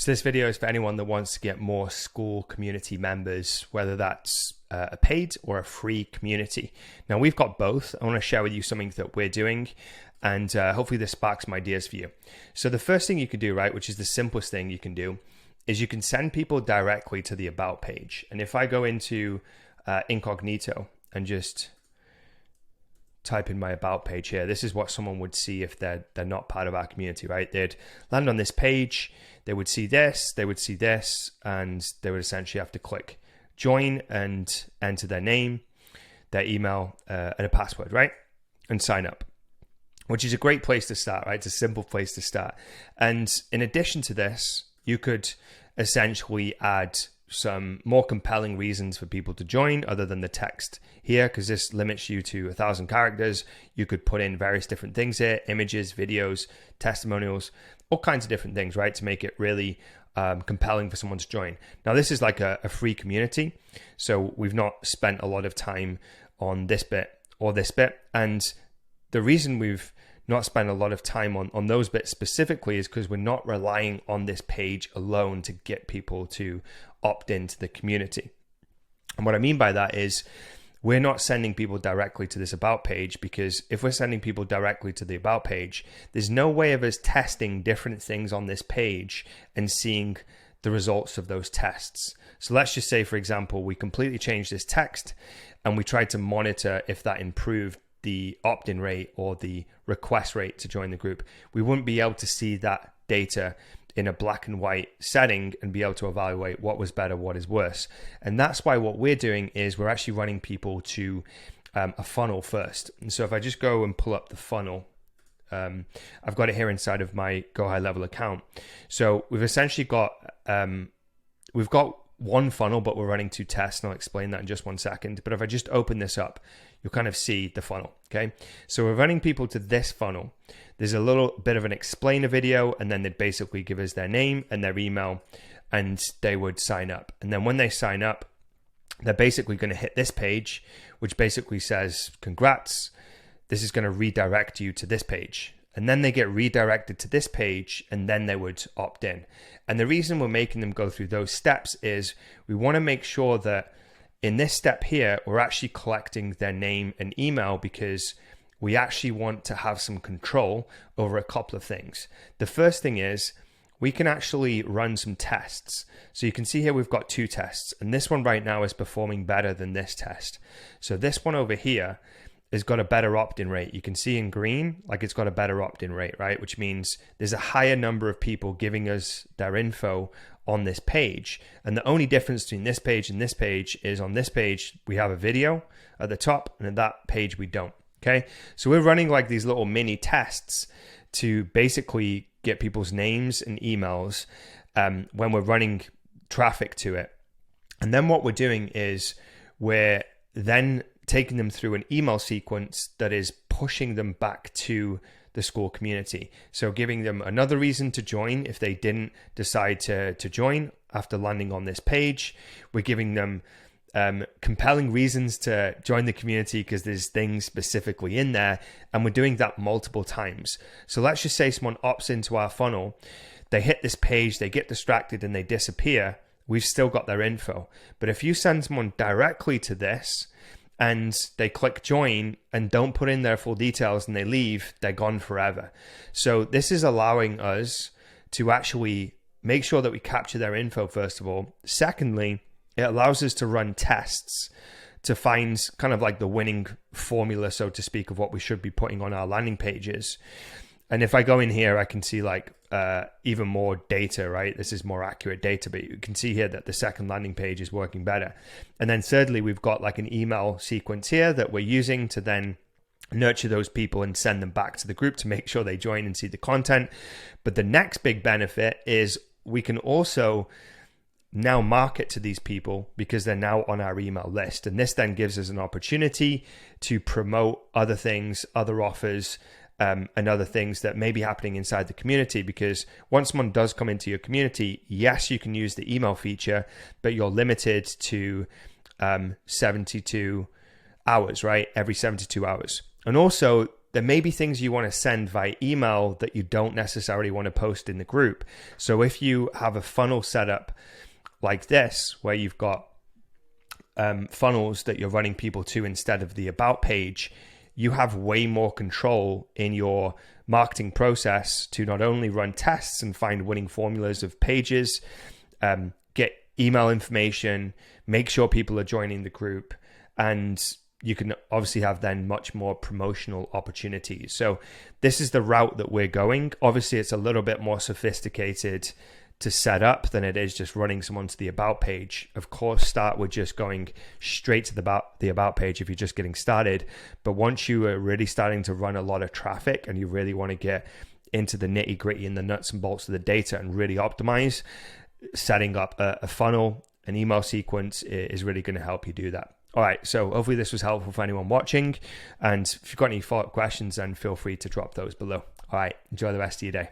So this video is for anyone that wants to get more Skool community members, whether that's a paid or a free community. Now we've got both. I want to share with you something that we're doing, and hopefully this sparks some ideas for you. So the first thing you can do, right, which is the simplest thing you can do, is you can send people directly to the About page. And if I go into incognito and just type in my About page here, this is what someone would see if they're not part of our community, right? They'd land on this page, they would see this, and they would essentially have to click join and enter their name, their email, and a password, right? And sign up, which is a great place to start, right? It's a simple place to start. And in addition to this, you could essentially add some more compelling reasons for people to join other than the text here, because this limits you to 1,000 characters. You could put in various different things here, images, videos, testimonials, all kinds of different things, right, to make it really compelling for someone to join. Now, this is like a free community, so we've not spent a lot of time on this bit or this bit. And the reason we've not spend a lot of time on those bits specifically is because we're not relying on this page alone to get people to opt into the community. And what I mean by that is we're not sending people directly to this About page, because if we're sending people directly to the About page, there's no way of us testing different things on this page and seeing the results of those tests. So let's just say, for example, we completely changed this text and we tried to monitor if that improved the opt-in rate or the request rate to join the group. We wouldn't be able to see that data in a black and white setting and be able to evaluate what was better, what is worse. And that's why what we're doing is we're actually running people to a funnel first. And so if I just go and pull up the funnel, I've got it here inside of my Go High Level account. So we've essentially got, we've got one funnel, but we're running two tests, and I'll explain that in just one second. But if I just open this up, you'll kind of see the funnel, okay? So we're running people to this funnel. There's a little bit of an explainer video, and then they'd basically give us their name and their email, and they would sign up. And then when they sign up, they're basically going to hit this page, which basically says, congrats, this is going to redirect you to this page. And then they get redirected to this page, and then they would opt in. And the reason we're making them go through those steps is we want to make sure that in this step here, we're actually collecting their name and email, because we actually want to have some control over a couple of things. The first thing is we can actually run some tests. So you can see here we've got two tests, and this one right now is performing better than this test. So this one over here has got a better opt-in rate. You can see in green, like it's got a better opt-in rate, right? Which means there's a higher number of people giving us their info on this page. And the only difference between this page and this page is on this page, we have a video at the top, and at that page, we don't, okay? So we're running like these little mini tests to basically get people's names and emails when we're running traffic to it. And then what we're doing is we're then taking them through an email sequence that is pushing them back to the Skool community. So giving them another reason to join if they didn't decide to join after landing on this page. We're giving them compelling reasons to join the community because there's things specifically in there, and we're doing that multiple times. So let's just say someone opts into our funnel, they hit this page, they get distracted and they disappear. We've still got their info. But if you send someone directly to this and they click join and don't put in their full details and they leave, they're gone forever. So this is allowing us to actually make sure that we capture their info, first of all. Secondly, it allows us to run tests to find kind of like the winning formula, so to speak, of what we should be putting on our landing pages. And if I go in here, I can see like even more data, right? This is more accurate data, but you can see here that the second landing page is working better. And then thirdly, we've got like an email sequence here that we're using to then nurture those people and send them back to the group to make sure they join and see the content. But the next big benefit is we can also now market to these people because they're now on our email list. And this then gives us an opportunity to promote other things, other offers, and other things that may be happening inside the community. Because once someone does come into your community, yes, you can use the email feature, but you're limited to 72 hours, right? Every 72 hours. And also there may be things you want to send via email that you don't necessarily want to post in the group. So if you have a funnel set up like this, where you've got funnels that you're running people to instead of the about page, you have way more control in your marketing process to not only run tests and find winning formulas of pages, get email information, make sure people are joining the group, and you can obviously have then much more promotional opportunities. So this is the route that we're going. Obviously, it's a little bit more sophisticated to set up than it is just running someone to the about page. Of course, start with just going straight to the about page if you're just getting started. But once you are really starting to run a lot of traffic and you really want to get into the nitty gritty and the nuts and bolts of the data and really optimize, setting up a funnel, an email sequence is really going to help you do that. All right, so hopefully this was helpful for anyone watching. And if you've got any follow-up questions, then feel free to drop those below. All right, enjoy the rest of your day.